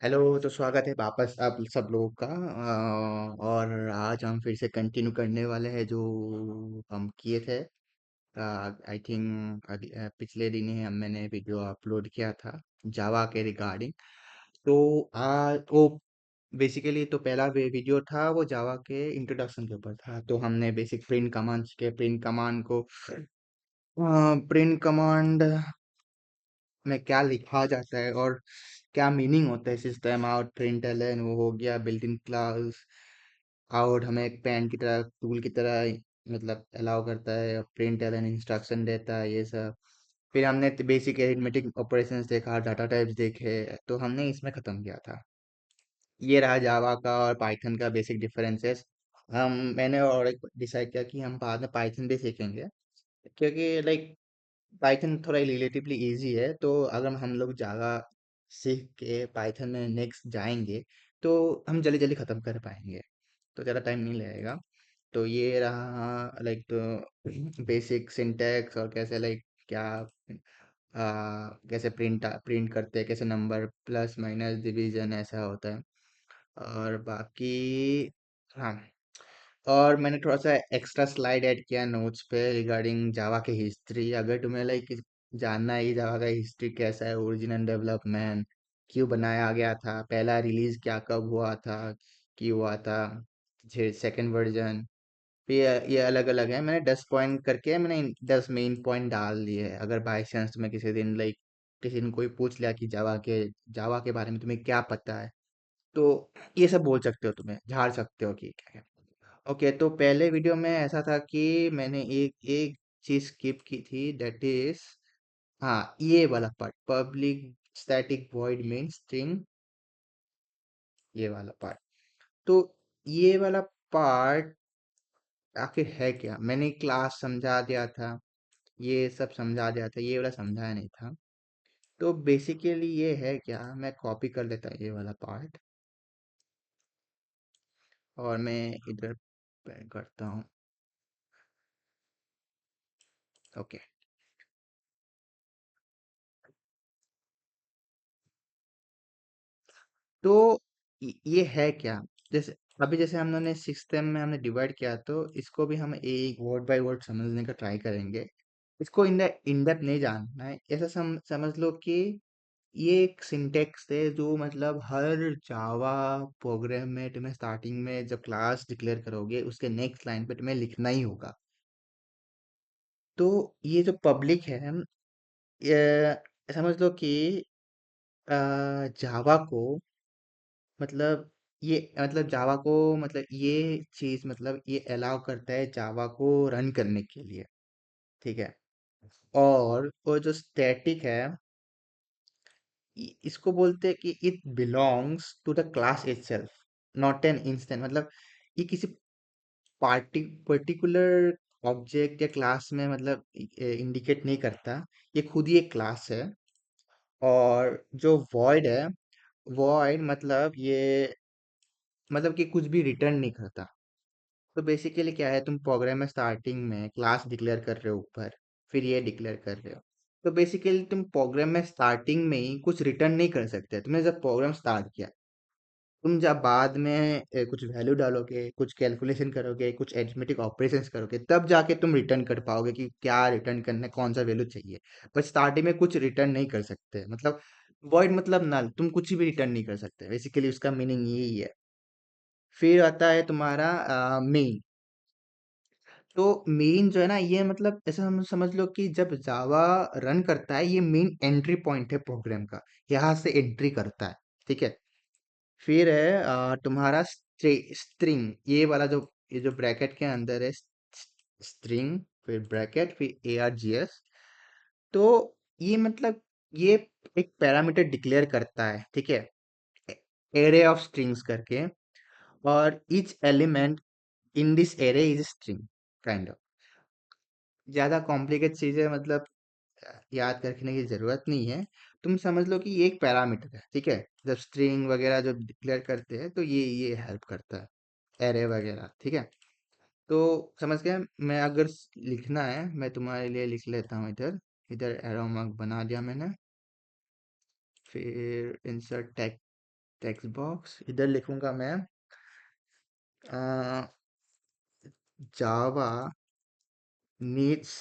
Hello. तो स्वागत है वापस आप सब लोगों का और आज हम फिर से कंटिन्यू करने वाले हैं जो हम किए थे। आई थिंक पिछले दिन ही मैंने वीडियो अपलोड किया था जावा के रिगार्डिंग। तो आज वो बेसिकली तो पहला वीडियो था वो जावा के इंट्रोडक्शन के ऊपर था। तो हमने बेसिक प्रिंट कमांड को प्रिंट कमांड में क्या लिखा जाता है और क्या मीनिंग होता है, सिस्टम आउट प्रिंटलन वो हो गया, बिल्ट इन क्लास आउट हमें एक पेन की तरह टूल की तरह मतलब अलाउ करता है, प्रिंटलन इंस्ट्रक्शन देता है, ये सब। फिर हमने बेसिक अरिथमेटिक ऑपरेशंस देखा, डाटा टाइप्स देखे। तो हमने इसमें खत्म किया था। ये रहा जावा का और पाइथन का बेसिक डिफरेंसेस। मैंने और एक डिसाइड किया कि हम बाद में पाइथन भी सीखेंगे, क्योंकि लाइक पाइथन थोड़ा रिलेटिवली इजी है। तो अगर हम लोग जावा सीख के पाइथन में नेक्स्ट जाएंगे तो हम जल्दी जल्दी ख़त्म कर पाएंगे, तो ज़्यादा टाइम नहीं लगेगा। तो ये रहा लाइक तो बेसिक सिंटैक्स और कैसे लाइक क्या कैसे प्रिंट करते हैं, कैसे नंबर प्लस माइनस डिवीजन ऐसा होता है। और बाकी हाँ, और मैंने थोड़ा सा एक्स्ट्रा स्लाइड ऐड किया नोट्स पे रिगार्डिंग जावा की हिस्ट्री। अगर तुम्हें लाइक जानना है जावा का हिस्ट्री कैसा है, ओरिजिनल डेवलपमेंट क्यों बनाया गया था, पहला रिलीज क्या कब हुआ था, क्यों हुआ था, सेकंड वर्जन। ये अलग अलग है। मैंने 10 पॉइंट करके मैंने 10 मेन पॉइंट डाल दिए हैं। अगर बाई चांस तुम्हें किसी दिन लाइक किसी ने कोई पूछ लिया कि जावा के बारे में तुम्हें क्या पता है, तो ये सब बोल सकते हो, तुम्हें झाड़ सकते हो कि क्या है। ओके, तो पहले वीडियो में ऐसा था कि मैंने एक एक चीज स्किप की थी, दैट इज हाँ, ये वाला part, public static void main string, ये वाला पार्ट। तो ये वाला पार्ट आखिर है क्या, मैंने क्लास समझा दिया था, ये सब समझा दिया था, ये वाला समझाया नहीं था। तो बेसिकली ये है क्या, मैं कॉपी कर लेता ये वाला पार्ट और मैं इधर पे करता हूँ। ओके, तो ये है क्या, जैसे अभी जैसे हम लोगों ने सिस्टम में हमने डिवाइड किया, तो इसको भी हम एक वर्ड बाय वर्ड समझने का ट्राई करेंगे। इसको इन डेप्थ नहीं जानना है, ऐसा समझ लो कि ये एक सिंटेक्स है जो मतलब हर जावा प्रोग्राम में तुम्हें स्टार्टिंग में जब क्लास डिक्लेयर करोगे उसके नेक्स्ट लाइन पे तुम्हें लिखना ही होगा। तो ये जो पब्लिक है, ये समझ लो कि जावा को मतलब ये मतलब जावा को मतलब ये चीज मतलब ये अलाउ करता है जावा को रन करने के लिए, ठीक है। और वो जो स्टैटिक है, इसको बोलते हैं कि it belongs to the class itself, not an instant. मतलब ये किसी पर्टिकुलर ऑब्जेक्ट या क्लास में मतलब इंडिकेट नहीं करता, ये खुद ही एक क्लास है। और जो वॉइड है, वॉइड मतलब ये मतलब कि कुछ भी रिटर्न नहीं करता। तो बेसिकली क्या है, तुम प्रोग्राम में स्टार्टिंग में क्लास डिक्लेयर कर रहे हो ऊपर, फिर ये डिक्लेयर कर रहे हो। तो बेसिकली तुम प्रोग्राम में स्टार्टिंग में ही कुछ रिटर्न नहीं कर सकते। तुमने जब प्रोग्राम स्टार्ट किया, तुम जब बाद में कुछ वैल्यू डालोगे, कुछ कैलकुलेशन करोगे, कुछ एरिथमेटिक ऑपरेशंस करोगे, तब जाके तुम रिटर्न कर पाओगे कि क्या रिटर्न करना है, कौन सा वैल्यू चाहिए। पर स्टार्टिंग में कुछ रिटर्न नहीं कर सकते, मतलब वॉइड मतलब नल, तुम कुछ भी रिटर्न नहीं कर सकते, बेसिकली उसका मीनिंग यही है। फिर आता है तुम्हारा मेन। तो मेन जो है ना, ये मतलब ऐसा समझ लो कि जब जावा रन करता है, ये मेन एंट्री पॉइंट है प्रोग्राम का, यहाँ से एंट्री करता है, ठीक है। फिर है तुम्हारा स्ट्रिंग, ये वाला जो ये जो ब्रैकेट के अंदर है, स्ट्रिंग, फिर ब्रैकेट, फिर args। तो ये मतलब ये एक पैरामीटर डिक्लेयर करता है, ठीक है, एरे ऑफ स्ट्रिंग्स करके। और each element in this array is string, kind of. ज्यादा कॉम्प्लिकेट चीजें मतलब याद रखने की जरूरत नहीं है। तुम समझ लो कि ये एक पैरामीटर है, ठीक है। जब स्ट्रिंग वगैरह जब डिक्लेयर करते हैं तो ये हेल्प करता है, एरे वगैरह, ठीक है। तो समझ गए। मैं अगर लिखना है, मैं तुम्हारे लिए लिख लेता हूँ इधर। इधर एरो मार्क बना दिया मैंने। फिर इंसर्ट टैग टेक्स्ट बॉक्स इधर लिखूंगा मैं जावा नीड्स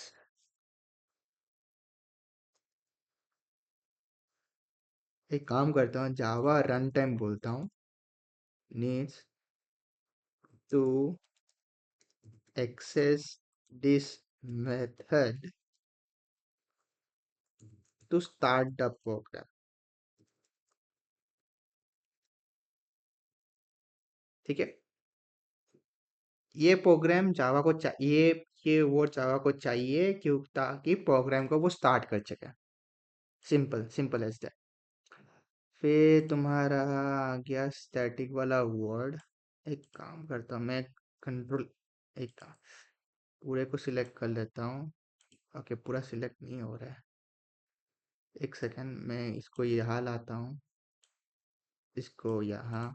एक काम करता हूँ जावा रन टाइम बोलता हूँ needs to access this method to start the program. ठीक है, ये प्रोग्राम जावा को चाहिए, ये वो जावा को चाहिए क्यों, ताकि प्रोग्राम को वो स्टार्ट कर सके। Simple simple as that. फिर तुम्हारा आ गया स्टैटिक वाला वर्ड। एक काम करता हूँ मैं, कंट्रोल एक काम, पूरे को सिलेक्ट कर लेता हूँ। ओके, पूरा सिलेक्ट नहीं हो रहा है, एक सेकंड, मैं इसको यहाँ लाता हूँ, इसको यहाँ,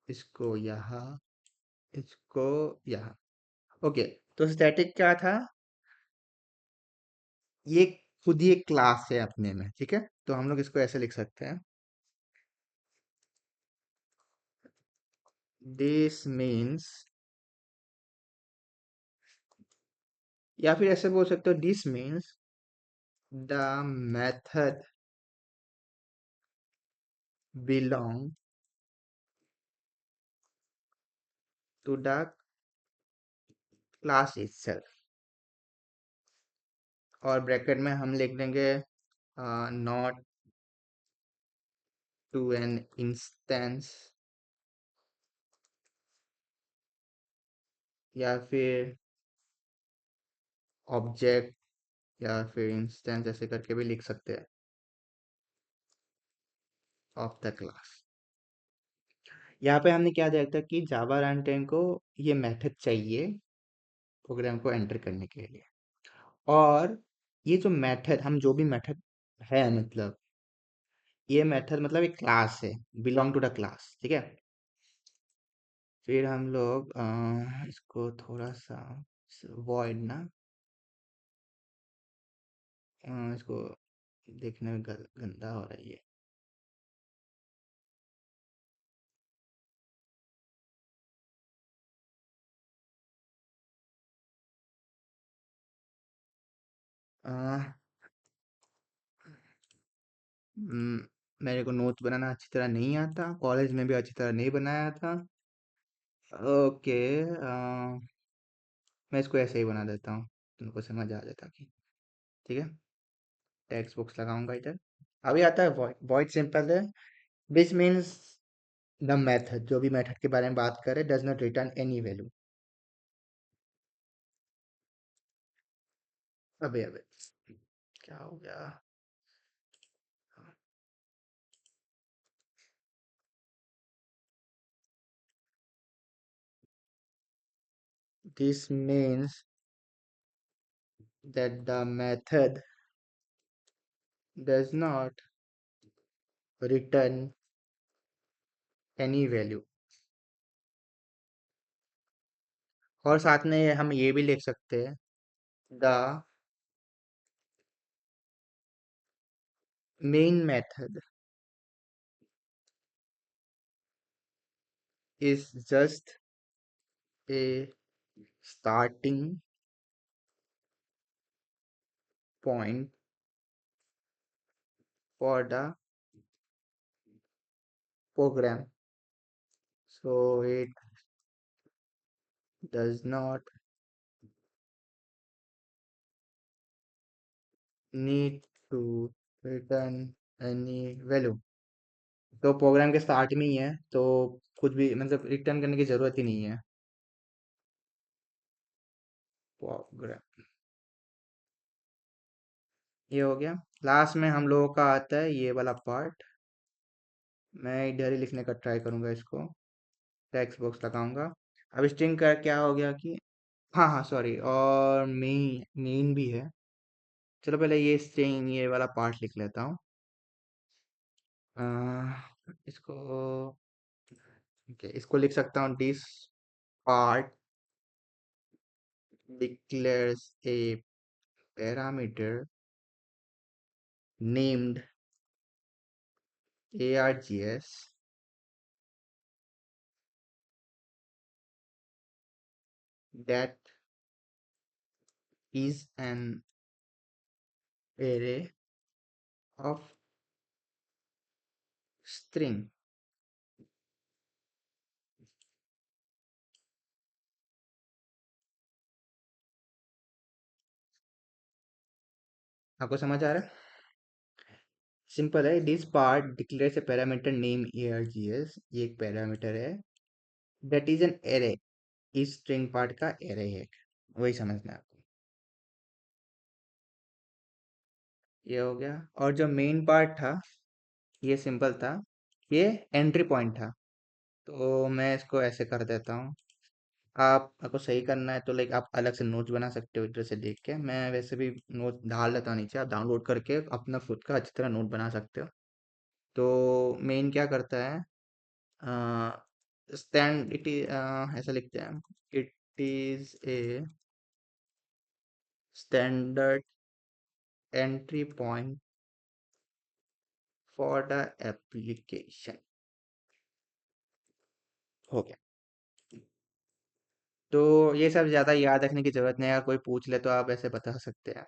इसको यहाँ, इसको यहाँ। ओके, तो स्टैटिक क्या था, ये खुद ही एक क्लास है अपने में। ठीक है, तो हम लोग इसको ऐसे लिख सकते हैं, दिस मीन्स, या फिर ऐसे बोल सकते हो this means the method belong to the class itself। और ब्रैकेट में हम लिख देंगे नॉट टू एन इंस्टेंस, या फिर ऑब्जेक्ट, या फिर इंस्टेंस, ऐसे करके भी लिख सकते हैं, ऑफ द क्लास। यहाँ पे हमने क्या देखा कि जावा रन टाइम को ये मेथड चाहिए प्रोग्राम को एंटर करने के लिए। और ये जो मेथड, हम जो भी मेथड है, मतलब ये मेथड मतलब एक क्लास है, बिलोंग टू द क्लास। ठीक है, फिर हम लोग इसको थोड़ा सा वॉइड ना, इसको देखने में गंदा हो रही है। अ, मेरे को नोट्स बनाना अच्छी तरह नहीं आता, कॉलेज में भी अच्छी तरह नहीं बनाया था। ओके, मैं इसको ऐसे ही बना देता हूँ, तुमको समझ आ जाता कि। ठीक है, टेक्स्ट बॉक्स लगाऊंगा इधर। अभी आता है वॉइड। वॉइड सिंपल है, विच मीन्स द मेथड, जो भी मेथड के बारे में बात करें, does not return any value. अबे अबे, क्या हो गया। This means that the method does not return any value। और साथ में हम ये भी लिख सकते हैं, the main method is just a starting point for the program, so it does not need to return any value। तो प्रोग्राम के स्टार्ट में ही है, तो कुछ भी मतलब रिटर्न करने की जरूरत ही नहीं है। प्रोग्राम, ये हो गया। लास्ट में हम लोगों का आता है ये वाला पार्ट, मैं इधर ही लिखने का ट्राई करूंगा इसको, टेक्स्ट बॉक्स लगाऊंगा। अब स्ट्रिंग का क्या हो गया कि, हाँ हाँ सॉरी, और मेन मेन भी है। चलो पहले ये स्ट्रिंग, ये वाला पार्ट लिख लेता हूँ। इसको, ओके, इसको लिख सकता हूँ, this part declares A parameter named ARGS that is an array of string। आपको समझ आ रहा है? सिंपल है। This part declares A parameter name ARGS, ये एक पैरामीटर है। दैट इज एन एरे, इस स्ट्रिंग पार्ट का एरे है, वही समझना है आपको। ये हो गया। और जो मेन पार्ट था, ये सिंपल था, ये एंट्री पॉइंट था। तो मैं इसको ऐसे कर देता हूँ। आप आपको सही करना है तो लाइक आप अलग से नोट्स बना सकते हो इधर से देख के। मैं वैसे भी नोट डाल देता हूँ नीचे, आप डाउनलोड करके अपना खुद का अच्छी तरह नोट बना सकते हो। तो मेन क्या करता है, स्टैंड इट इज, ऐसा लिखते हैं, it is a standard entry point for the application. हो गया। तो ये सब ज़्यादा याद रखने की ज़रूरत नहीं है, अगर कोई पूछ ले तो आप ऐसे बता सकते हैं।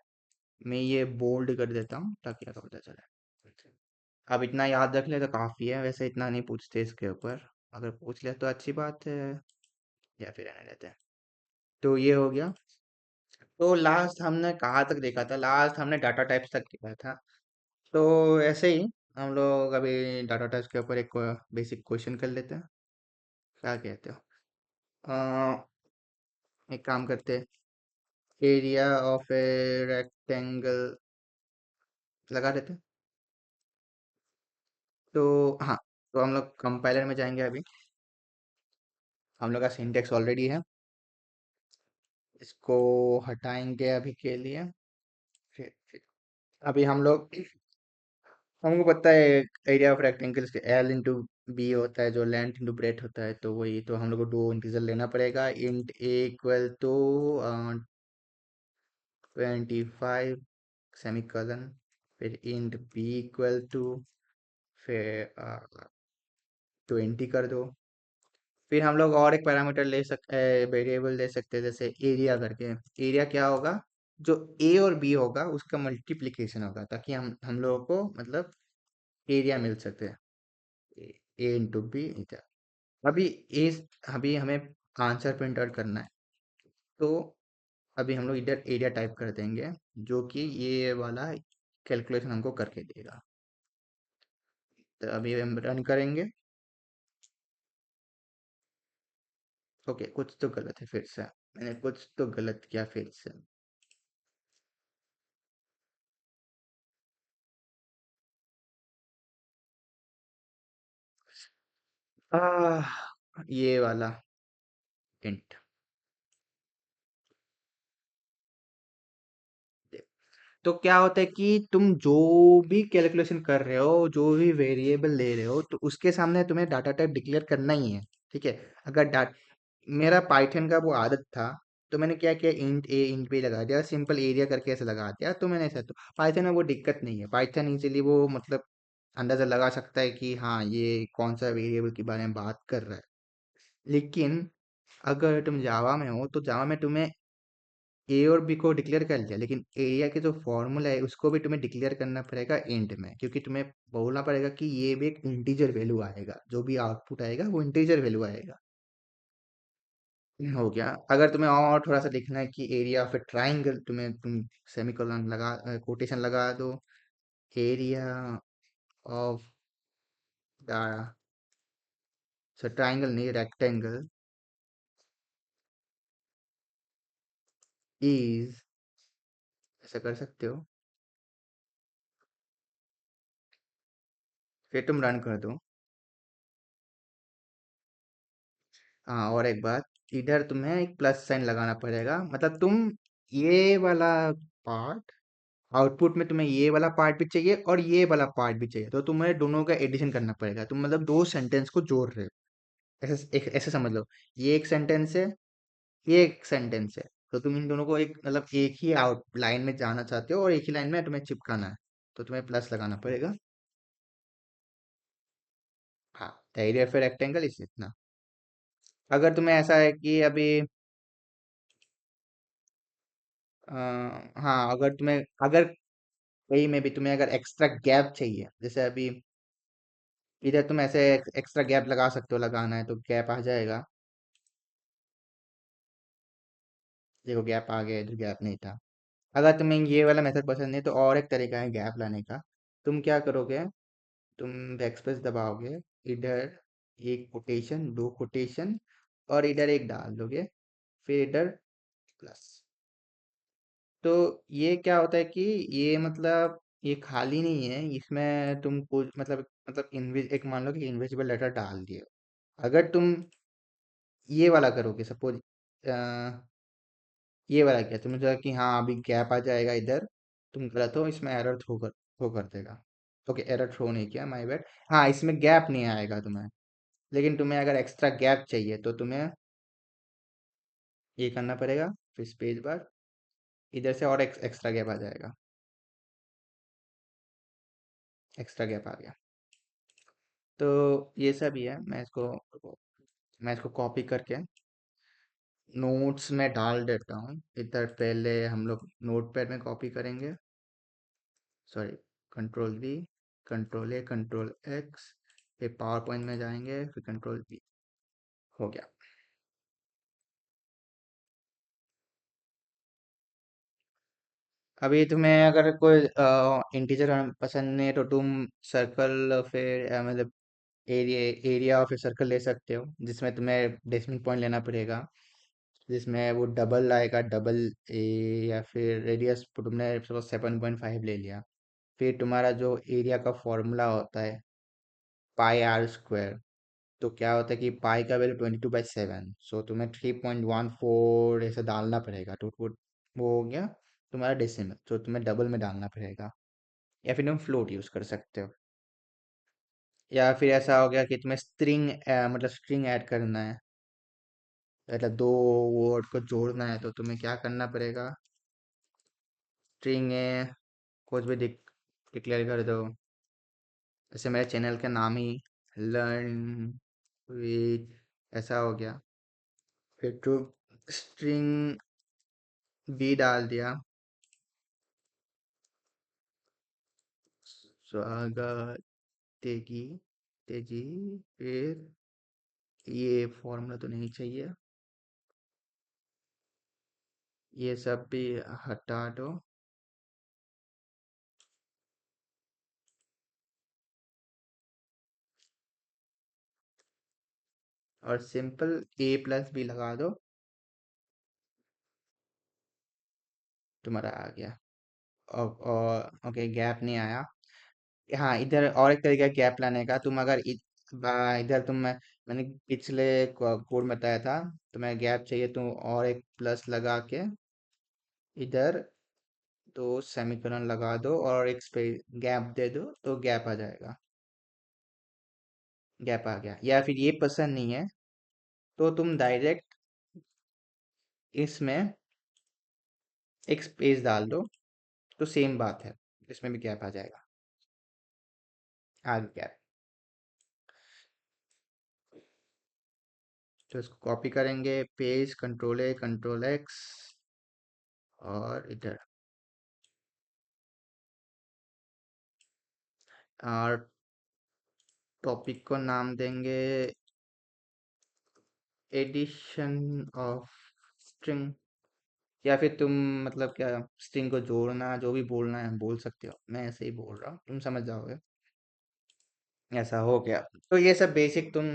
मैं ये बोल्ड कर देता हूँ ताकि आपको पता चले। अब इतना याद रख ले तो काफ़ी है, वैसे इतना नहीं पूछते इसके ऊपर। अगर पूछ ले तो अच्छी बात है, या फिर रहने देते हैं। तो ये हो गया। तो लास्ट हमने कहाँ तक देखा था? लास्ट हमने डाटा टाइप्स तक देखा था। तो ऐसे ही हम लोग अभी डाटा टाइप्स के ऊपर एक बेसिक क्वेश्चन कर लेते हैं। क्या कहते हो? एक काम करते हैं, एरिया ऑफ ए रेक्टेंगल लगा देते हैं। तो हाँ, तो हम लोग कंपाइलर में जाएंगे अभी। हम लोग का सिंटेक्स ऑलरेडी है, इसको हटाएंगे अभी के लिए। फिर अभी हम लोग, हमको पता है area of rectangle L into B होता है, जो लेंथ इंटू ब्रेथ होता है। तो वही, तो हम लोग को दो इंटीजर लेना पड़ेगा। Int a equal to 25 semicolon, फिर इंट बी इक्वल टू, फिर 20 कर दो। फिर हम लोग और एक पैरामीटर ले सकते, वेरिएबल ले सकते हैं, जैसे एरिया करके। एरिया क्या होगा? जो ए और बी होगा उसका मल्टीप्लिकेशन होगा, ताकि हम लोगों को मतलब एरिया मिल सके। ए इंटू बी। अभी इस अभी हमें आंसर प्रिंट आउट करना है। तो अभी हम लोग इधर एरिया टाइप कर देंगे, जो कि ये वाला कैलकुलेशन हमको करके देगा। तो अभी हम रन करेंगे। ओके, कुछ तो गलत है फिर से, मैंने कुछ तो गलत किया फिर से। आह, ये वाला इंट। तो क्या होता है कि तुम जो भी कैलकुलेशन कर रहे हो, जो भी वेरिएबल ले रहे हो, तो उसके सामने तुम्हें डाटा टाइप डिक्लेयर करना ही है। ठीक है? अगर डाट मेरा पाइथन का वो आदत था, तो मैंने क्या किया, इंट ए इंट बी लगा दिया, सिंपल एरिया करके ऐसे लगा दिया। तो मैंने ऐसा, तो पाइथन में वो दिक्कत नहीं है। पाइथन इजीली वो मतलब अंदाजा लगा सकता है कि हाँ, ये कौन सा वेरिएबल के बारे में बात कर रहा है। लेकिन अगर तुम जावा में हो, तो जावा में तुम्हें ए और बी को डिक्लेयर कर लिया, लेकिन एरिया के जो फॉर्मूला है उसको भी तुम्हें डिक्लेयर करना पड़ेगा इंट में, क्योंकि तुम्हें बोलना पड़ेगा कि ये भी एक इंटीजर वैल्यू आएगा, जो भी आउटपुट आएगा वो इंटीजर वैल्यू आएगा। हो गया। अगर तुम्हें और थोड़ा सा लिखना है कि एरिया ऑफ ए ट्राइंगल, तुम सेमीकोलन लगा, कोटेशन लगा दो। Area of the, so triangle नहीं, रेक्टेंगल इज, ऐसा कर सकते हो। फिर तुम रन कर दो। हाँ, और एक बात, इधर तुम्हें एक प्लस साइन लगाना पड़ेगा, मतलब तुम ये वाला पार्ट, आउटपुट में तुम्हें ये वाला पार्ट भी चाहिए और ये वाला पार्ट भी चाहिए, तो तुम्हें दोनों का एडिशन करना पड़ेगा। तुम मतलब दो सेंटेंस को जोड़ रहे हो, ऐसे समझ लो। ये एक सेंटेंस है, ये एक सेंटेंस है। तो तुम इन दोनों को एक मतलब एक ही आउट लाइन में जाना चाहते हो, और एक ही लाइन में तुम्हें चिपकाना है, तो तुम्हें प्लस लगाना पड़ेगा। The area of rectangle is इतना। अगर तुम्हें ऐसा है कि अभी अ, हाँ, अगर तुम्हें अगर कहीं में भी तुम्हें अगर एक्स्ट्रा गैप चाहिए, जैसे अभी इधर तुम ऐसे एक्स्ट्रा गैप लगा सकते हो, लगाना है तो गैप आ जाएगा। देखो गैप आ गया, इधर गैप नहीं था। अगर तुम्हें ये वाला मेथड पसंद नहीं तो और एक तरीका है गैप लाने का। तुम क्या करोगे, तुम बैकस्पेस दबाओगे, इधर एक कोटेशन, दो कोटेशन, और इधर एक डाल दोगे, फिर इधर प्लस। तो ये क्या होता है कि ये मतलब ये खाली नहीं है, इसमें तुम कुछ मतलब एक मान लो कि इनविजिबल लेटर डाल दिए। अगर तुम ये वाला करोगे सपोज, ये वाला क्या तुम्हें लगा कि हाँ अभी गैप आ जाएगा इधर, तुम गलत हो, इसमें एरर थ्रो कर देगा। ओके, एरर थ्रो नहीं किया, माय बैड। हाँ, इसमें गैप नहीं आएगा तुम्हें, लेकिन तुम्हें अगर एक्स्ट्रा गैप चाहिए तो तुम्हें ये करना पड़ेगा, फिर स्पेस बार, इधर से और एक्स्ट्रा गैप आ जाएगा। एक्स्ट्रा गैप आ गया। तो ये सब ही है। मैं इसको कॉपी करके नोट्स में डाल देता हूँ। इधर पहले हम लोग नोट पैड में कॉपी करेंगे, sorry, control we, control A, control x, फिर पावर पॉइंट में जाएंगे, फिर कंट्रोल वी। हो गया। अभी तुम्हें अगर कोई इंटीजर पसंद नहीं है तो तुम सर्कल, फिर मतलब एरिया एरिया और फिर सर्कल ले सकते हो, जिसमें तुम्हें डेसिमल पॉइंट लेना पड़ेगा, जिसमें वो डबल आएगा, डबल ए, या फिर रेडियस तुमने सपोज 7.5 ले लिया। फिर तुम्हारा जो एरिया का फॉर्मूला होता है πr², तो क्या होता है कि पाई का वैल्यू 22/7, सो तुम्हें 3.14 ऐसे डालना पड़ेगा, तो वो हो गया तुम्हारा डेसिमल, तो तुम्हें डबल में डालना पड़ेगा। या फिर तुम फ्लोट यूज कर सकते हो। या फिर ऐसा हो गया कि तुम्हें स्ट्रिंग, मतलब स्ट्रिंग ऐड करना है, मतलब दो वर्ड को जोड़ना है, तो तुम्हें क्या करना पड़ेगा, स्ट्रिंग है, कुछ भी डिक्लेयर कर दो। जैसे मेरे चैनल का नाम ही लर्न विद ऐसा हो गया। फिर तो स्ट्रिंग बी डाल दिया, स्वागत, तेगी, तेजी। फिर ये फॉर्मूला तो नहीं चाहिए, ये सब भी हटा दो। और सिंपल ए प्लस बी लगा दो, तुम्हारा आ गया। और ओके, गैप नहीं आया। हाँ, इधर और एक तरीका गैप लाने का, तुम अगर इधर मैंने पिछले कोड में बताया था, तुम्हें गैप चाहिए तो और एक प्लस लगा के इधर तो सेमीकोलन लगा दो और एक स्पेस गैप दे दो, तो गैप आ जाएगा। गैप आ गया। या फिर ये पसंद नहीं है तो तुम डायरेक्ट इसमें एक स्पेस डाल दो, तो सेम बात है, इसमें भी गैप आ जाएगा। आगे गैप। तो इसको कॉपी करेंगे, पेज, कंट्रोल ए, कंट्रोल एक्स, और इधर, और टॉपिक को नाम देंगे एडिशन ऑफ स्ट्रिंग। या फिर तुम मतलब क्या, स्ट्रिंग को जोड़ना, जो भी बोलना है बोल सकते हो, मैं ऐसे ही बोल रहा हूँ, तुम समझ जाओगे। ऐसा हो गया। तो ये सब बेसिक तुम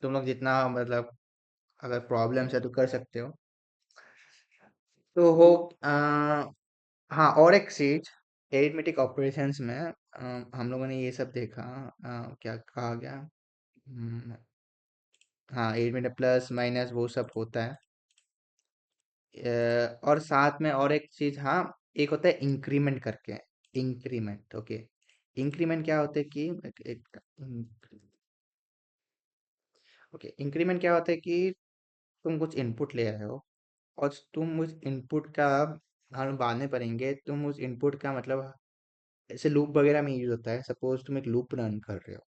लोग जितना मतलब अगर प्रॉब्लम्स है तो कर सकते हो। तो हाँ, और एक चीज, एरिथमेटिक ऑपरेशंस में हम लोगों ने ये सब देखा, क्या कहा गया, हाँ, एरिथमेटिक प्लस माइनस वो सब होता है। और साथ में और एक चीज, हाँ, एक होता है इंक्रीमेंट करके। Increment, okay. इंक्रीमेंट क्या होता है कि ओके, इंक्रीमेंट क्या होता है कि तुम कुछ इनपुट ले रहे हो, और तुम उस इनपुट का, हम बाद में पढ़ेंगे, तुम उस इनपुट का मतलब ऐसे लूप वगैरह में यूज होता है। सपोज तुम एक लूप रन कर रहे हो,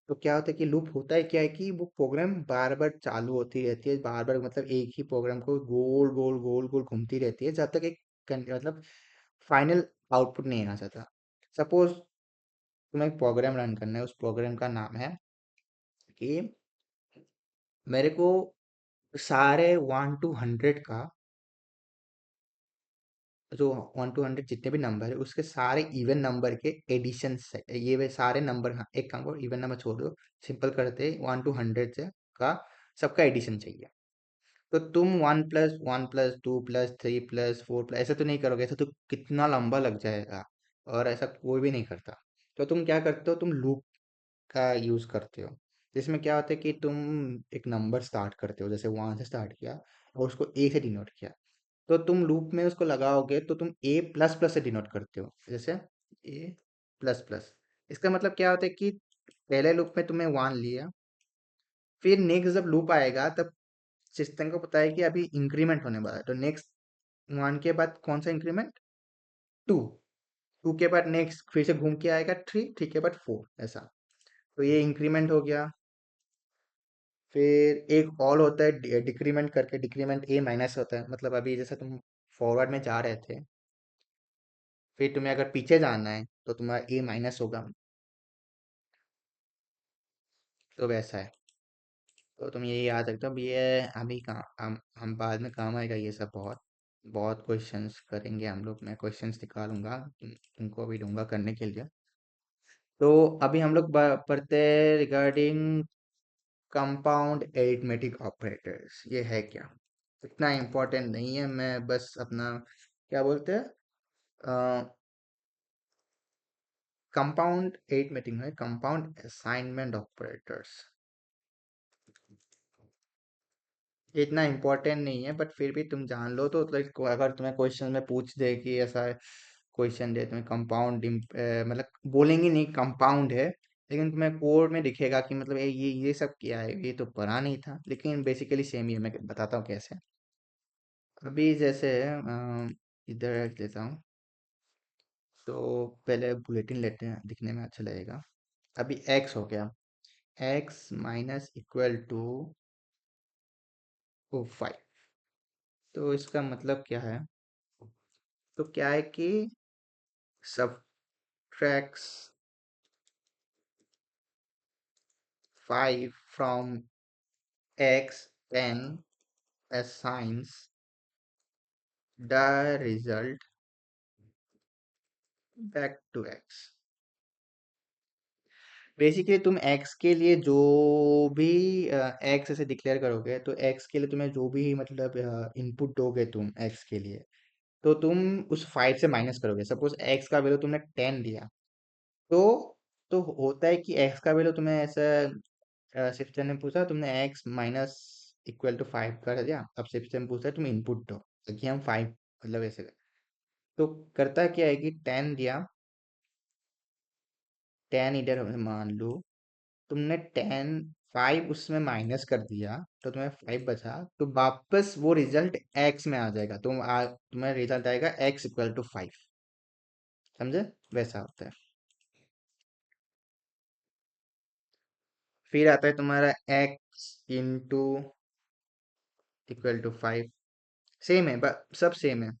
तो क्या होता है कि लूप होता है क्या है कि वो प्रोग्राम बार बार चालू होती रहती है, बार बार मतलब एक ही प्रोग्राम को गोल गोल गोल गोल घूमती रहती है जब तक एक मतलब फाइनल आउटपुट नहीं आ जाता। सपोज तुम्हें एक प्रोग्राम रन करना है, उस प्रोग्राम का नाम है कि मेरे को सारे 1 to 100 का जो 1 to 100 जितने भी नंबर है उसके सारे इवन नंबर के एडिशन से ये वे सारे नंबर, हाँ एक काम करो इवन नंबर छोड़ दो, सिंपल करते 1 to 100 से का सबका एडिशन चाहिए। तो तुम 1+1+2+3+4 ऐसे तो नहीं करोगे, ऐसे तो कितना लंबा लग जाएगा और ऐसा कोई भी नहीं करता। तो तुम क्या करते हो, तुम लूप का यूज करते हो, जिसमें क्या होता है कि तुम एक नंबर स्टार्ट करते हो, जैसे 1 से स्टार्ट किया और उसको ए से डिनोट किया, तो तुम लूप में उसको लगाओगे तो तुम ए प्लस प्लस से डिनोट करते हो, जैसे ए प्लस प्लस। इसका मतलब क्या होता है कि पहले लूप में तुमने 1 लिया, फिर नेक्स्ट जब लूप आएगा तब सिस्टम को पता है कि अभी इंक्रीमेंट होने वाला है, तो नेक्स्ट 1 के बाद कौन सा इंक्रीमेंट, 2, 2 के बाद नेक्स्ट फिर से घूम के आएगा 3, 3 के बाद 4, ऐसा। तो ये इंक्रीमेंट हो गया। फिर एक ऑल होता है डिक्रीमेंट करके, डिक्रीमेंट ए माइनस होता है, मतलब अभी जैसे तुम फॉरवर्ड में जा रहे थे, फिर तुम्हें अगर पीछे जाना है तो तुम्हारा ए माइनस होगा, तो वैसा है। तो तुम ये याद रखते हो, अब ये अभी हम बाद में काम आएगा ये सब, बहुत बहुत क्वेश्चंस करेंगे हम लोग, मैं क्वेश्चंस निकालूंगा तुमको अभी दूंगा करने के लिए। तो अभी हम लोग पढ़ते हैं रिगार्डिंग कंपाउंड एरिथमेटिक ऑपरेटर्स, ये है क्या, इतना इम्पोर्टेंट नहीं है, मैं बस अपना क्या बोलते हैं कंपाउंड एरिथमेटिक में कंपाउंड असाइनमेंट ऑपरेटर्स, इतना इम्पोर्टेंट नहीं है बट फिर भी तुम जान लो तो लाइक अगर तुम्हें क्वेश्चन में पूछ दे कि ऐसा क्वेश्चन दे तुम्हें कंपाउंड, मतलब बोलेंगे नहीं कंपाउंड है, लेकिन तुम्हें कोड में दिखेगा कि मतलब ये सब क्या है, ये तो पढ़ा नहीं था, लेकिन बेसिकली सेम ही है, मैं बताता हूँ कैसे। अभी जैसे इधर रख देता हूँ, तो पहले बुलेटिन लेते हैं, दिखने में अच्छा लगेगा। अभी एक्स हो गया, एक्स माइनस इक्वल टू 5, तो इसका मतलब क्या है, तो क्या है कि subtracts 5 from x and assigns the result back to x। Basically तुम x के लिए जो भी x ऐसे डिक्लेयर करोगे, तो x के लिए तुम्हें जो भी मतलब इनपुट दोगे तुम x के लिए, तो तुम उस 5 से माइनस करोगे। सपोज x का वैल्यू तुमने 10 दिया, तो होता है कि x का वैल्यू तुम्हें ऐसा सिस्टम ने पूछा, तुमने x माइनस इक्वल टू 5 कर दिया, अब सिस्टम पूछता है तुम इनपुट दो, ताकि हम 5 मतलब ऐसे तो करता क्या है कि 10 दिया, 10 इधर मान लो तुमने 5 उसमें माइनस कर दिया, तो तुम्हें 5 बचा, तो वापस वो रिजल्ट x में आ जाएगा, तुम्हें रिजल्ट आएगा x इक्वल टू 5, समझे, वैसा होता है। फिर आता है तुम्हारा x into equal to 5, same है, सब सेम है।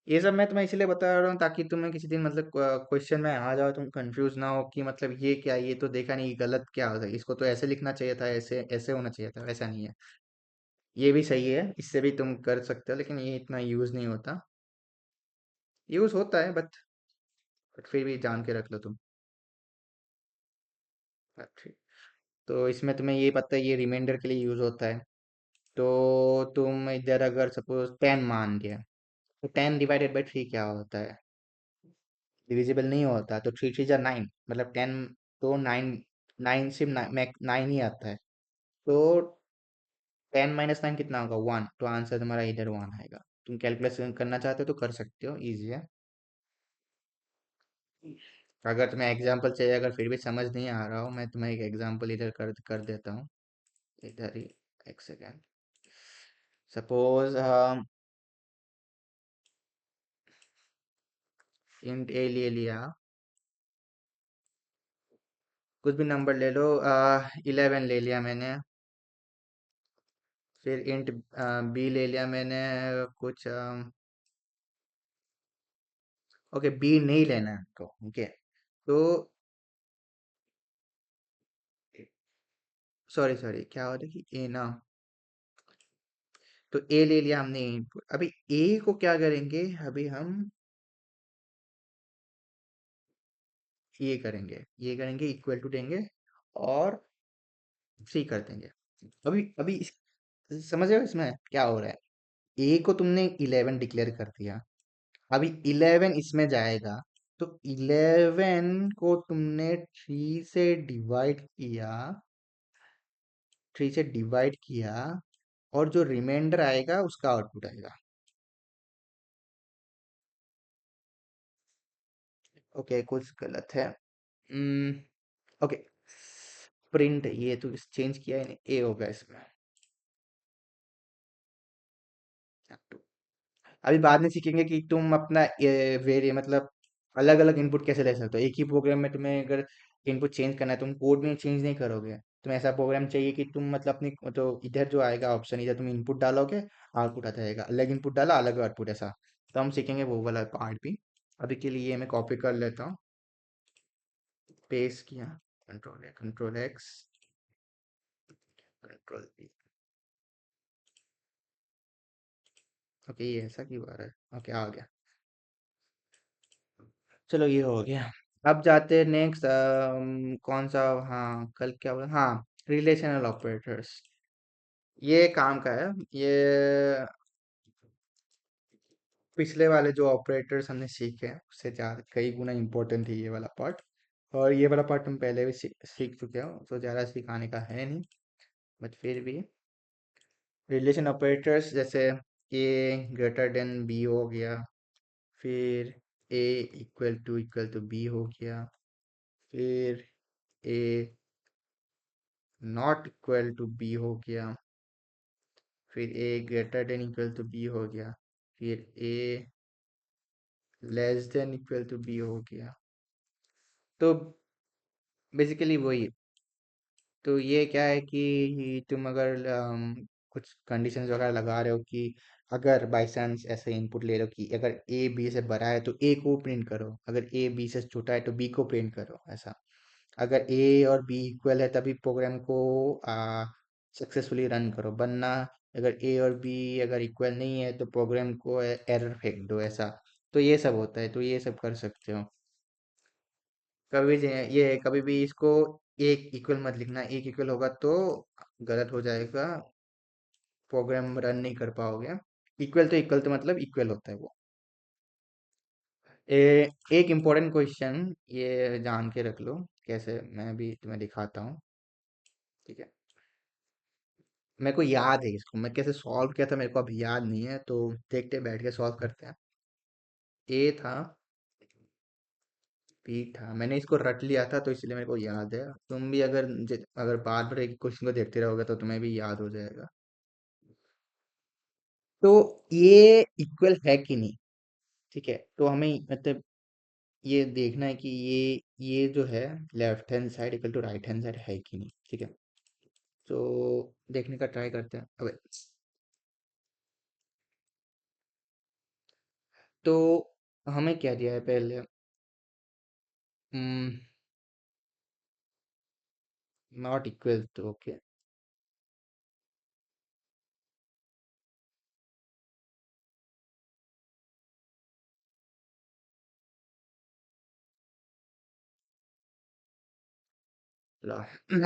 ये सब मैं तुम्हें इसलिए बता रहा हूँ ताकि तुम्हें किसी दिन मतलब क्वेश्चन में आ जाओ, तुम कंफ्यूज ना हो कि मतलब ये क्या, ये तो देखा नहीं, गलत क्या होता है, इसको तो ऐसे लिखना चाहिए था, ऐसे ऐसे होना चाहिए था, वैसा नहीं है। ये भी सही है, इससे भी तुम कर सकते हो, लेकिन ये इतना यूज नहीं होता, यूज होता है बट फिर भी जान के रख लो तुम। ठीक। तो इसमें तुम्हें ये पता है ये रिमाइंडर के लिए यूज होता है। तो तुम इधर अगर सपोज 10 मान दिया, तो 10/3 क्या होता है, डिविजिबल नहीं होता, तो 3 3 जा 9, मतलब 10, तो 9, 9 सिर्फ 9 ही आता है, तो 10 - 9 कितना होगा, 1, तो आंसर तुम्हारा इधर 1 आएगा। तुम कैलकुलेशन करना चाहते हो तो कर सकते हो, इजी है। अगर तुम्हें एग्जांपल चाहिए, अगर फिर भी समझ नहीं आ रहा हो, मैं तुम्हें एक एग्जांपल इधर कर देता हूँ, इधर ही, एक सेकेंड। सपोज इंट ए ले लिया, कुछ भी नंबर ले लो। 11 ले लिया मैंने। फिर इंट बी ले लिया मैंने। कुछ ओके, बी नहीं लेना है तो ओके। तो सॉरी सॉरी, क्या होता है कि ए ना। तो ए ले लिया हमने इनपुट। अभी ए को क्या करेंगे, अभी हम ये करेंगे इक्वल टू देंगे और सी कर देंगे। अभी अभी समझ रहे हो इसमें क्या हो रहा है। ए को तुमने 11 डिक्लेयर कर दिया। अभी 11 इसमें जाएगा। तो 11 को तुमने 3 से डिवाइड किया और जो रिमाइंडर आएगा उसका आउटपुट आएगा। ओके, कुछ गलत है। ओके, प्रिंट ये तो चेंज किया है, ए होगा इसमें। अभी बाद में सीखेंगे कि तुम अपना वेरिए मतलब अलग अलग इनपुट कैसे ले सकते हो। एक ही प्रोग्राम में तुम्हें अगर इनपुट चेंज करना है, तुम कोड में चेंज नहीं करोगे। तुम्हें ऐसा प्रोग्राम चाहिए कि तुम मतलब अपनी तो इधर जो आएगा ऑप्शन, इधर तुम इनपुट डालोगे, आउटपुट आता जाएगा। अलग इनपुट डाला, अलग आउटपुट, ऐसा। तो हम सीखेंगे वो वाला पार्ट भी। अभी के लिए मैं कॉपी कर लेता हूँ। पेस्ट किया, control X, control B. Okay, ये ऐसा क्यों आ रहा है। ओके, आ गया। चलो, ये हो गया। अब जाते हैं नेक्स्ट। कौन सा। हाँ, कल क्या बोला, हाँ। Relational operators. ये काम का है ये। पिछले वाले जो ऑपरेटर्स हमने सीखे हैं उससे ज़्यादा कई गुना इम्पोर्टेंट है ये वाला पार्ट। और ये वाला पार्ट तुम पहले भी सीख चुके हो, तो ज़्यादा सिखाने का है नहीं। बट फिर भी रिलेशन ऑपरेटर्स जैसे ए ग्रेटर देन बी हो गया। फिर ए इक्वल टू बी हो गया। फिर A not equal to B हो गया। फिर A greater than equal to B हो गया। फिर A less than equal to B हो गया। तो बेसिकली वही। तो ये क्या है कि तुम अगर कुछ कंडीशंस वगैरह लगा रहे हो कि अगर बाई चांस ऐसे इनपुट ले रहे हो कि अगर ए बी से बड़ा है तो ए को प्रिंट करो, अगर ए बी से छोटा है तो बी को प्रिंट करो, ऐसा। अगर ए और बी इक्वल है तभी प्रोग्राम को सक्सेसफुली रन करो, वरना अगर ए और बी अगर इक्वल नहीं है तो प्रोग्राम को एरर फेंक दो, ऐसा। तो ये सब होता है, तो ये सब कर सकते हो। ये कभी भी इसको एक इक्वल मत लिखना। एक इक्वल होगा तो गलत हो जाएगा, प्रोग्राम रन नहीं कर पाओगे। इक्वल तो मतलब इक्वल होता है वो। एक इम्पोर्टेंट क्वेश्चन ये जान के रख लो। कैसे, मैं भी तुम्हें दिखाता हूँ। ठीक है। मेरे को याद है इसको, मैं कैसे सॉल्व किया था मेरे को अभी याद नहीं है, तो देखते बैठ के सॉल्व करते हैं। ए था, बी था, मैंने इसको रट लिया था तो इसलिए मेरे को याद है। तुम भी अगर बार बार एक क्वेश्चन को देखते रहोगे तो तुम्हें भी याद हो जाएगा। तो ये इक्वल है कि नहीं। ठीक है, तो हमें मतलब ये देखना है कि ये जो है left hand side equal to right hand side है कि नहीं। ठीक है, तो देखने का ट्राई करते हैं। अबे, तो हमें क्या दिया है पहले। Not equal to, okay.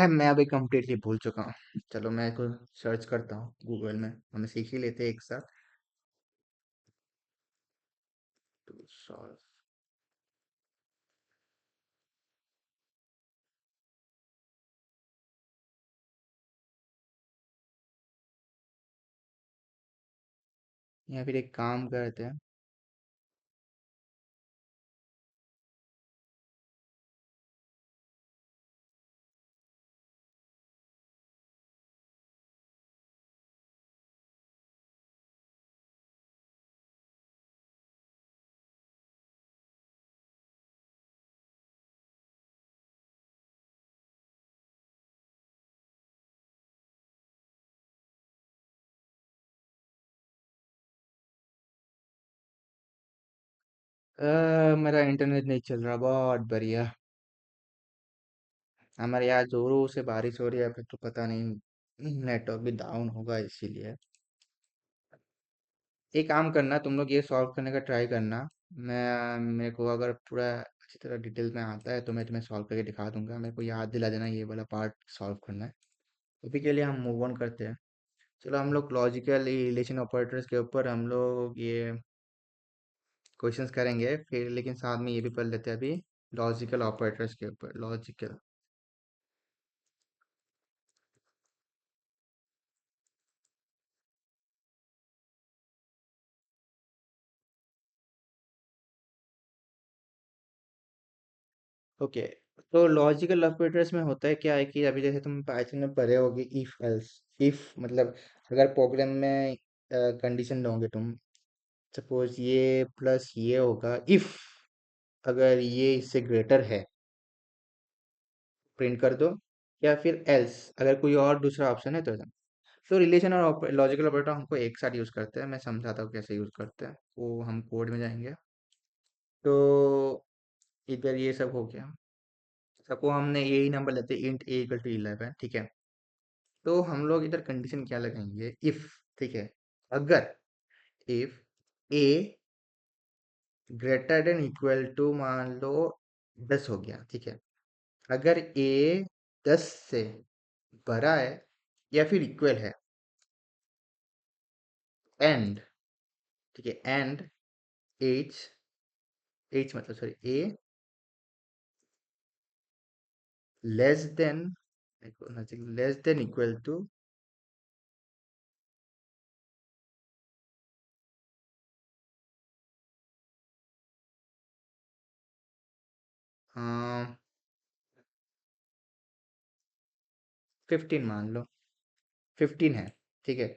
मैं अभी कंप्लीटली भूल चुका हूँ। चलो, मैं को सर्च करता हूँ गूगल में, हमें सीख ही लेते हैं एक साथ। To solve. या फिर एक काम करते हैं। मेरा इंटरनेट नहीं चल रहा, बहुत बढ़िया। हमारे यहाँ जोरों से बारिश हो रही है, फिर तो पता नहीं नेटवर्क भी डाउन होगा इसीलिए। एक काम करना, तुम लोग ये सॉल्व करने का ट्राई करना। मेरे को अगर पूरा अच्छी तरह डिटेल में आता है तो मैं तुम्हें सॉल्व करके दिखा दूंगा। मेरे को याद दिला देना ये वाला पार्ट सॉल्व करना है। अभी के लिए हम मूव ऑन करते हैं। चलो हम लोग लॉजिकल रिलेशन ऑपरेटर्स के ऊपर हम लोग ये क्वेश्चंस करेंगे फिर, लेकिन साथ में ये भी पढ़ लेते हैं अभी लॉजिकल ऑपरेटर्स के ऊपर। Logical, okay. तो लॉजिकल ऑपरेटर्स में होता है क्या है कि अभी जैसे तुम पाइथन में पढ़े होगे इफ एल्स। इफ मतलब अगर प्रोग्राम में कंडीशन दोगे तुम, सपोज ये प्लस ये होगा इफ अगर ये इससे ग्रेटर है, प्रिंट कर दो। या फिर एल्स अगर कोई और दूसरा ऑप्शन है तो ऐसा। तो रिलेशन और लॉजिकल ऑपरेटर हमको एक साथ यूज करते हैं। मैं समझाता हूँ कैसे यूज करते हैं, वो हम कोड में जाएंगे। तो इधर ये सब हो गया। सबको हमने यही नंबर लेते हैं इंट ए इक्वल टू 11, ठीक है। तो हम लोग इधर कंडीशन क्या लगाएंगे, इफ, ठीक है। अगर if a greater than equal to मान लो 10 हो गया, ठीक है। अगर ए 10 से बड़ा है या फिर इक्वल है, एंड, ठीक है, एंड एज, एज मतलब sorry a less than, less than equal to 15 मान लो, 15 है, ठीक है।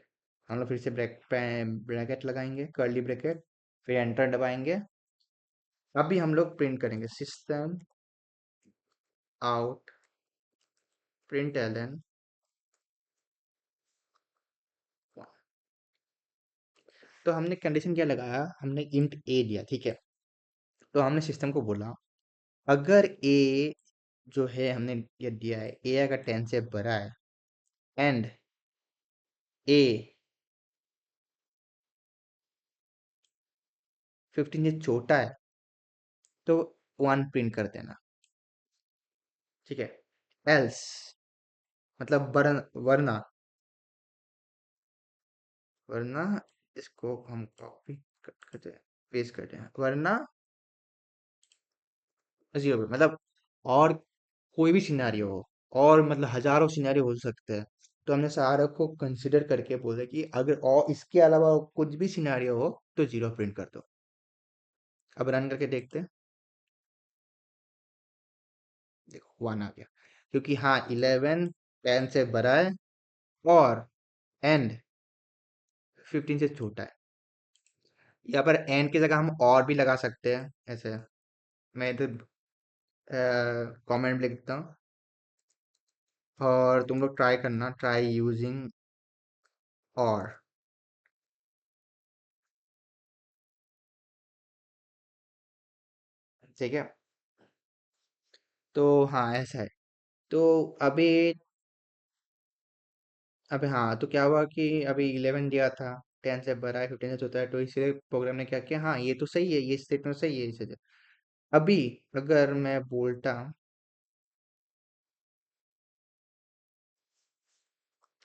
हम लोग फिर से ब्रैकेट लगाएंगे, कर्ली ब्रैकेट, फिर एंटर दबाएंगे। अभी हम लोग प्रिंट करेंगे सिस्टम आउट प्रिंट एलन। तो हमने कंडीशन क्या लगाया, हमने इंट ए दिया, ठीक है। तो हमने सिस्टम को बोला अगर ए जो है हमने ये दिया है, ए अगर 10 से बड़ा है एंड ए 15 से छोटा है तो 1 प्रिंट कर देना, ठीक है। एल्स मतलब वरना, वरना इसको हम कॉपी कट करते हैं, पेस्ट करते हैं, वरना जीरो पे मतलब, और कोई भी सिनेरियो हो, और मतलब हजारों सिनेरियो हो सकते हैं। तो हमने सारे को कंसिडर करके बोले कि अगर और इसके अलावा कुछ भी सिनेरियो हो तो जीरो प्रिंट कर दो। अब रन करके देखते हैं। देखो 1 आ गया, क्योंकि हाँ 11 10 से बड़ा है और एंड 15 से छोटा है। यहाँ पर एंड की जगह हम और भी लगा सकते हैं ऐसे। मैं इधर कमेंट लिखता हूँ और तुम लोग ट्राई करना, ट्राई यूजिंग और, ठीक है। तो हाँ ऐसा है। तो अभी, अबे हाँ, तो क्या हुआ कि अभी 11 दिया था, 10 से बड़ा है, 15 से छोटा है, तो इसलिए प्रोग्राम ने क्या किया, हाँ ये तो सही है, ये स्टेटमेंट सही है इसे। अभी अगर मैं बोलता,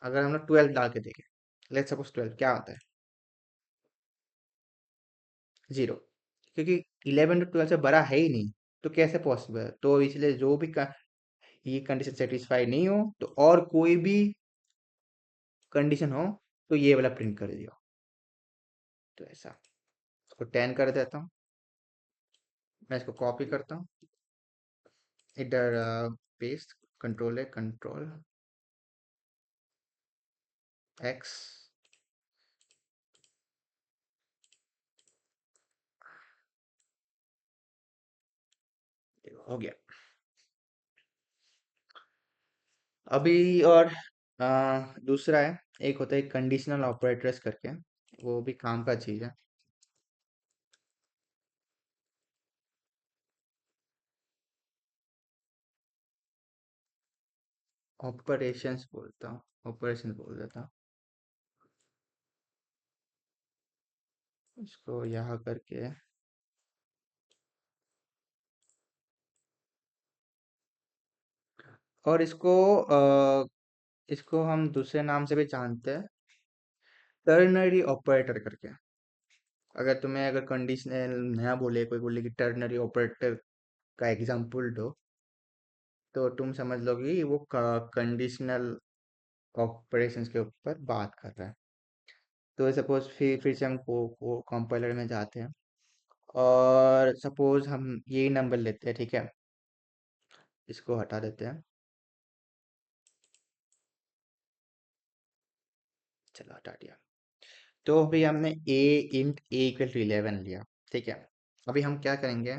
अगर हम लोग 12 डाल के देखें, लेट्स सपोज 12 क्या होता है, जीरो। क्योंकि 11 तो 12 से बड़ा है ही नहीं, तो कैसे पॉसिबल है। तो इसलिए जो भी ये कंडीशन सेटिस्फाई नहीं हो तो और कोई भी कंडीशन हो तो ये वाला प्रिंट कर दियो। तो ऐसा, इसको 10 कर देता हूँ, मैं इसको कॉपी करता हूँ इधर, पेस्ट, कंट्रोल है, कंट्रोल एक्स, हो गया। अभी और दूसरा है, एक होता है कंडीशनल ऑपरेटर्स करके, वो भी काम का चीज है। ऑपरेशंस बोलता हूँ, ऑपरेशन बोल देता हूँ इसको यहाँ करके। और इसको हम दूसरे नाम से भी जानते हैं, टर्नरी ऑपरेटर करके। अगर कंडीशनल नया बोले, कोई बोले कि टर्नरी ऑपरेटर का एग्जांपल दो, तो तुम समझ लोगे कि वो कंडीशनल ऑपरेशंस के ऊपर बात कर रहा है। तो सपोज फिर से हम को कंपाइलर में जाते हैं, और सपोज हम यही नंबर लेते हैं, ठीक है। इसको हटा देते हैं, चलो हटा दिया। तो अभी हमने a int a equal to 11 लिया, ठीक है। अभी हम क्या करेंगे,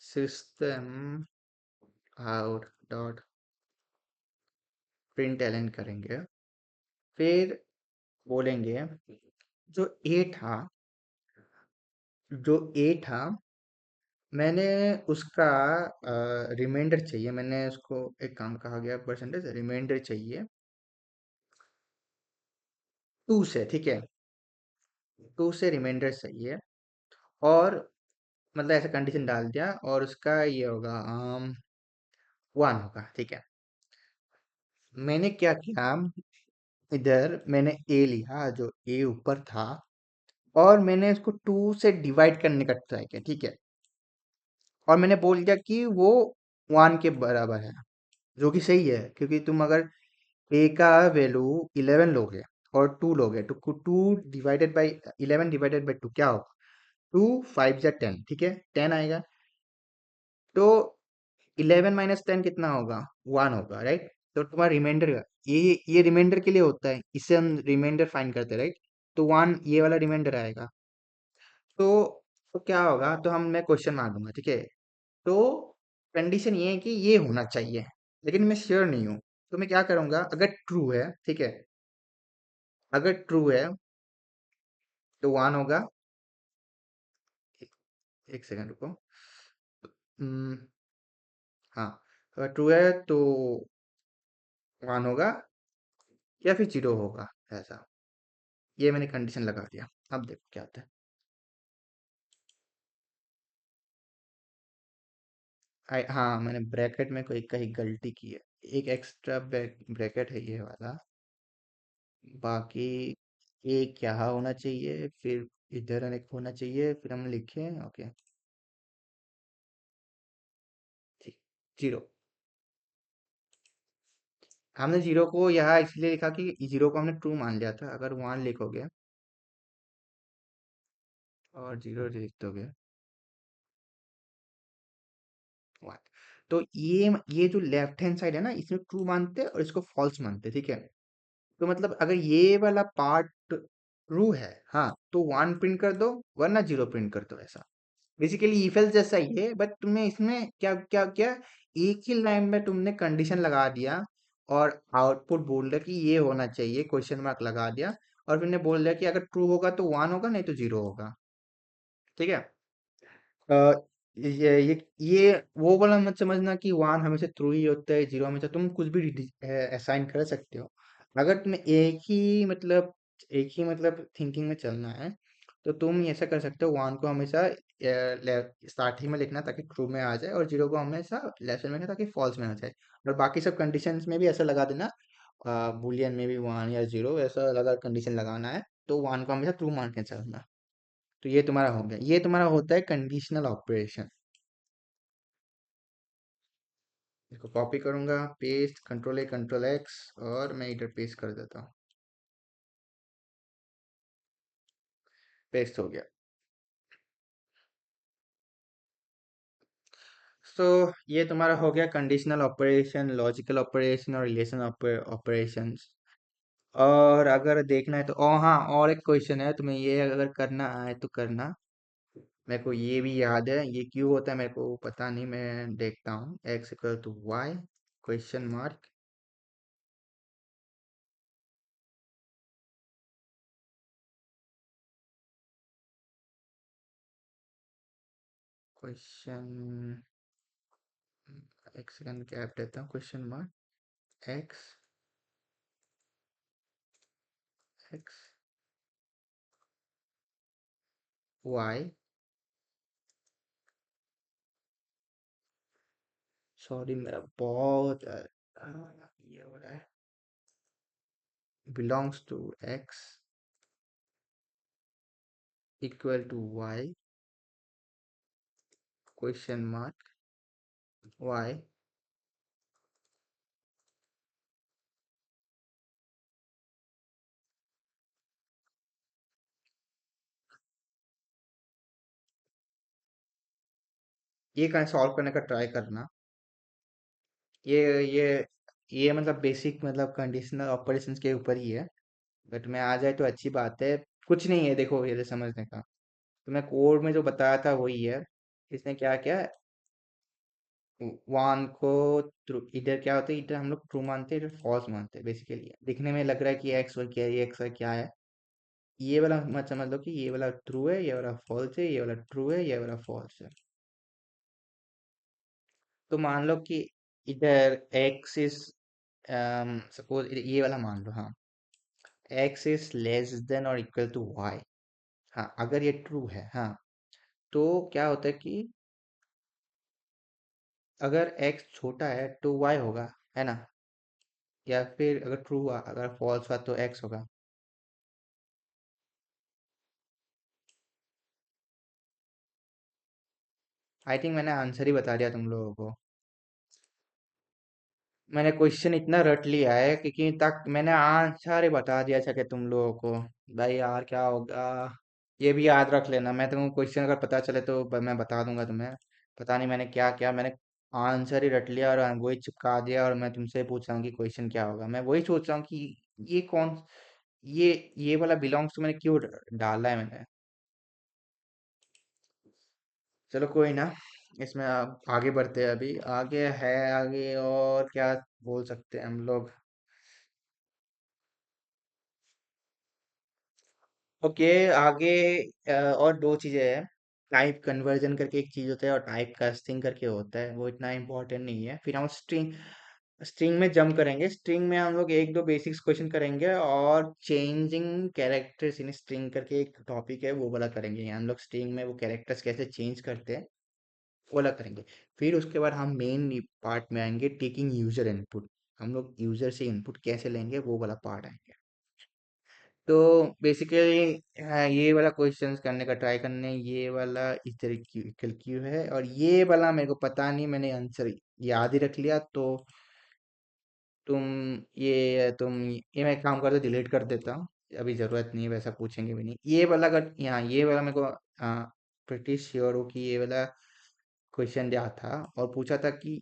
system out dot println करेंगे। फिर बोलेंगे जो a था, जो a था, मैंने उसका रिमाइंडर चाहिए। मैंने उसको एक काम कहा गया, परसेंटेज रिमाइंडर चाहिए 2 से, ठीक है। 2 से रिमाइंडर चाहिए, और मतलब ऐसा कंडीशन डाल दिया, और उसका ये होगा 1 होगा, ठीक है। मैंने क्या किया, इधर मैंने ए लिया, जो ए ऊपर था, और मैंने इसको 2 से डिवाइड करने का ट्राई किया, ठीक है। और मैंने बोल दिया कि वो 1 के बराबर है, जो कि सही है, क्योंकि तुम अगर ए का वैल्यू 11 लोगे और 2 लोगे, तो 2 डिवाइडेड बाई 11 डिवाइडेड बाई 2 क्या होगा, 2 5 जा 10, ठीक है, 10 आएगा। तो 11 माइनस 10 कितना होगा, 1 होगा, राइट। तो तुम्हारा रिमाइंडर, ये रिमाइंडर के लिए होता है, इससे हम रिमाइंडर फाइंड करते हैं, राइट। तो 1 ये वाला रिमाइंडर आएगा। तो क्या होगा, तो मैं क्वेश्चन मांगूंगा, ठीक है। तो कंडीशन ये है कि ये होना चाहिए, लेकिन मैं श्योर नहीं हूँ। तो मैं क्या करूंगा, अगर ट्रू है, ठीक है, अगर ट्रू है तो 1 होगा। एक, एक सेकंड रुको। हम्म, हाँ, अगर ट्रू है तो 1 होगा, या फिर 0 होगा, ऐसा। ये मैंने कंडीशन लगा दिया। अब देखो क्या आता है। हाँ, मैंने ब्रैकेट में कोई कहीं गलती की है। एक एक्स्ट्रा ब्रैकेट है ये वाला। बाकी एक यहाँ होना चाहिए, फिर इधर एक होना चाहिए, फिर हम लिखे ओके, ठीक, 0। हमने 0 को यहाँ इसलिए लिखा कि 0 को हमने ट्रू मान लिया था। अगर 1 लिखोगे और 0 लिख दोगे, 1, तो ये जो लेफ्ट हैंड साइड है ना, इसमें ट्रू मानते हैं और इसको फॉल्स मानते हैं, ठीक है। तो मतलब अगर ये वाला पार्ट ट्रू है, हाँ, तो 1 प्रिंट कर दो, वरना 0 प्रिंट कर दो, ऐसा। बेसिकली if else जैसा ही है, बट तुमने इसमें क्या क्या किया, एक ही लाइन में तुमने कंडीशन लगा दिया, और आउटपुट बोल दिया कि ये होना चाहिए, क्वेश्चन मार्क लगा दिया, और फिर ने बोल दिया कि अगर ट्रू होगा तो 1 होगा, नहीं तो 0 होगा, ठीक है। अ, ये वो वाला मत समझना कि 1 हमेशा ट्रू ही होता है, 0 हमेशा, तुम कुछ भी असाइन कर सकते हो। अगर तुम्हें एक ही मतलब थिंकिंग में चलना है, तो तुम ऐसा कर सकते हो, 1 को हमेशा स्टार्टिंग में लिखना ताकि ट्रू में आ जाए, और 0 को हमेशा लेसन में लिखना ताकि फॉल्स में आ जाए। और बाकी सब कंडीशंस में भी ऐसा लगा देना, बुलियन में भी 1 या 0 ऐसा लगा कंडीशन लगाना है, तो 1 को हमेशा ट्रू मान के चलना। तो ये तुम्हारा हो गया, ये तुम्हारा होता है कंडीशनल ऑपरेशन। इसको कॉपी करूंगा, पेस्ट, कंट्रोल ए कंट्रोल एक्स, और मैं इधर पेस्ट कर देता हूँ। पेस्ट हो गया। सो ये तुम्हारा हो गया कंडीशनल ऑपरेशन, लॉजिकल ऑपरेशन और रिलेशन ऑपरेशंस। और अगर देखना है तो हाँ, और एक क्वेश्चन है, तुम्हें ये अगर करना आए तो करना। मेरे को ये भी याद है, ये क्यों होता है मेरे को पता नहीं, मैं देखता हूँ। X equal to Y, question mark, question, एक सेकंड गैप देता हूँ, question mark, X X Y, sorry मेरा बहुत ये हो रहा है, belongs to X equal to Y question mark Y. ये कहीं सॉल्व करने का ट्राई करना। ये ये ये मतलब बेसिक मतलब कंडीशनल ऑपरेशंस के ऊपर ही है, बट में आ जाए तो अच्छी बात है। कुछ नहीं है, देखो ये समझने का। तो मैं कोड में जो बताया था वही है। इसने क्या किया, वन को ट्रू, इधर क्या होता है, इधर हम लोग ट्रू मानते हैं, इधर फॉल्स मानते हैं। बेसिकली दिखने में लग रहा है कि एक्स और क्या है, ये एक्स और क्या है। ये वाला मत समझ लो कि ये वाला ट्रू है, ये वाला फॉल्स है, ये वाला ट्रू है, ये वाला फॉल्स है। तो मान लो कि इधर एक्स इज, सपोज ये वाला मान लो, हाँ, एक्स इज लेस देन और इक्वल टू वाई। हाँ, अगर ये ट्रू है, हाँ, तो क्या होता है कि अगर एक्स छोटा है तो वाई होगा, है ना? या फिर अगर ट्रू हुआ, अगर फॉल्स हुआ तो एक्स होगा। आई थिंक मैंने आंसर ही बता दिया तुम लोगों को। मैंने क्वेश्चन इतना रट लिया है क्योंकि तक मैंने आंसर ही बता दिया था कि तुम लोगों को। भाई यार क्या होगा, ये भी याद रख लेना। मैं तुमको क्वेश्चन अगर पता चले तो मैं बता दूंगा तुम्हें। पता नहीं मैंने क्या क्या, मैंने आंसर ही रट लिया और वही चिपका दिया, और मैं तुमसे पूछ रहा हूँ कि क्वेश्चन क्या होगा। मैं वही सोच रहा हूँ कि ये कौन, ये वाला बिलोंग्स तो मैंने क्यों डाला है मैंने। चलो कोई ना, इसमें आप आगे बढ़ते हैं। अभी आगे है, आगे और क्या बोल सकते हैं हम लोग। ओके, आगे और दो चीजें हैं। टाइप कन्वर्जन करके एक चीज होता है, और टाइप कास्टिंग करके होता है, वो इतना इम्पोर्टेंट नहीं है। फिर हम स्ट्रिंग स्ट्रिंग में जंप करेंगे। स्ट्रिंग में हम लोग एक दो बेसिक्स क्वेश्चन करेंगे, और चेंजिंग कैरेक्टर्स इन स्ट्रिंग करके एक टॉपिक है, वो वाला करेंगे। हम लोग स्ट्रिंग में वो कैरेक्टर्स कैसे चेंज करते हैं, वो वाला करेंगे। फिर उसके बाद हम मेन पार्ट में आएंगे, टेकिंग यूजर इनपुट। हम लोग यूजर से इनपुट कैसे लेंगे, वो वाला पार्ट आएंगे। तो बेसिकली ये वाला क्वेश्चंस करने का ट्राई करने, ये वाला इस तरीके की क्यों है, और ये वाला मेरे को पता नहीं, मैंने आंसर याद ही रख लिया। तो तुम ये मैं एक काम करता, डिलीट कर देता हूँ। अभी जरूरत नहीं है, वैसा पूछेंगे भी नहीं। ये वाला अगर यहाँ ये वाला मेरे को प्रिटी श्योर हो कि ये वाला क्वेश्चन दिया था और पूछा था कि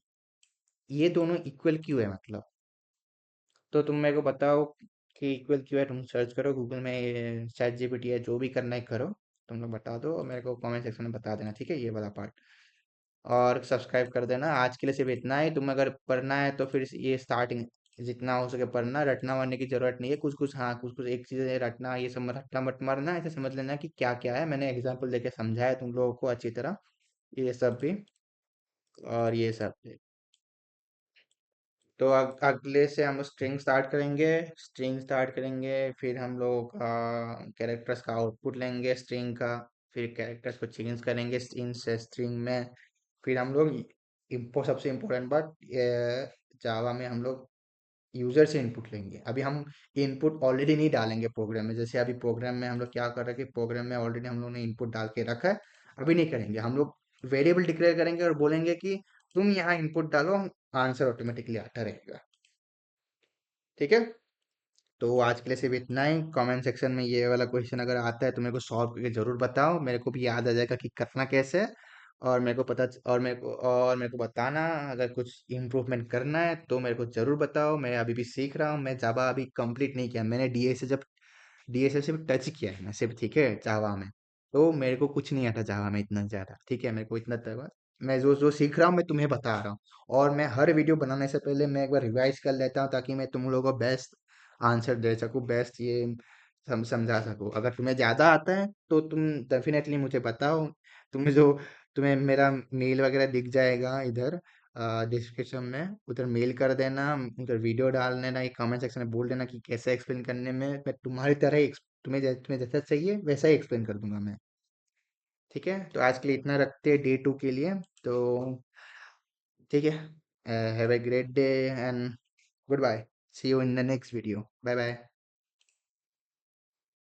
ये दोनों इक्वल क्यों है, मतलब। तो तुम मेरे को बताओ कि इक्वल क्यों है। तुम सर्च करो गूगल में, चैट जीपीटी है, जो भी करना है करो। तुम लोग बता दो और मेरे को कमेंट सेक्शन में बता देना, ठीक है, ये वाला पार्ट। और सब्सक्राइब कर देना। आज के लिए सिर्फ इतना ही। तुम अगर पढ़ना है तो फिर ये स्टार्टिंग जितना हो सके पढ़ना, रटना वरने की जरूरत नहीं है। कुछ कुछ, हाँ, कुछ कुछ एक चीज रटना, ये सब रटना मत मारना। ऐसे समझ लेना कि क्या क्या है। मैंने एग्जाम्पल देके समझाया तुम लोगों को अच्छी तरह, ये सब भी और ये सब भी। तो अगले से हम स्ट्रिंग स्टार्ट करेंगे। स्ट्रिंग स्टार्ट करेंगे, फिर हम लोग कैरेक्टर्स का आउटपुट लेंगे स्ट्रिंग का। फिर कैरेक्टर्स को चेंज करेंगे इन से स्ट्रिंग में। फिर हम लोग इम्पो सबसे इम्पोर्टेंट बात, जावा में हम लोग यूजर से इनपुट लेंगे। अभी हम इनपुट ऑलरेडी नहीं डालेंगे प्रोग्राम में। जैसे अभी प्रोग्राम में हम लोग क्या कर रहे हैं कि प्रोग्राम में ऑलरेडी हम लोग ने इनपुट डाल के रखा है। अभी नहीं करेंगे हम लोग। वेरिएबल डिक्लेयर करेंगे और बोलेंगे कि तुम यहाँ इनपुट डालो, आंसर ऑटोमेटिकली आता रहेगा। ठीक है, तो आज के लिए सिर्फ इतना ही। कमेंट सेक्शन में ये वाला क्वेश्चन अगर आता है तो मेरे को सॉल्व करके जरूर बताओ, मेरे को भी याद आ जाएगा कि करना कैसे है। और मेरे को और मेरे को बताना, अगर कुछ इम्प्रूवमेंट करना है तो मेरे को जरूर बताओ। मैं अभी भी सीख रहा हूँ। मैं जावा अभी कंप्लीट नहीं किया, मैंने डीएसए सिर्फ टच किया है मैं सिर्फ, ठीक है, जावा में। तो मेरे को कुछ नहीं आता जावा में इतना ज्यादा, ठीक है, मेरे को इतना तक मैं जो जो सीख रहा हूँ मैं तुम्हें बता रहा हूँ। और मैं हर वीडियो बनाने से पहले मैं एक बार रिवाइज कर लेता हूँ, ताकि मैं तुम लोगों को बेस्ट आंसर दे सकूँ, बेस्ट ये समझा सकूँ। अगर तुम्हें ज्यादा आता है तो तुम डेफिनेटली मुझे बताओ। तुम्हें जो तुम्हें मेरा मेल वगैरह दिख जाएगा इधर, डिस्क्रिप्शन में उधर मेल कर देना, उधर वीडियो डाल देना, एक कमेंट सेक्शन में बोल देना कि कैसे एक्सप्लेन करने में मैं तुम्हारी तरह ही तुम्हें जैसा चाहिए वैसा ही एक्सप्लेन कर दूंगा मैं। ठीक है, तो आज के लिए इतना रखते हैं डे 2 के लिए। तो ठीक है, have a great day and good bye. See you in the next video. Bye bye.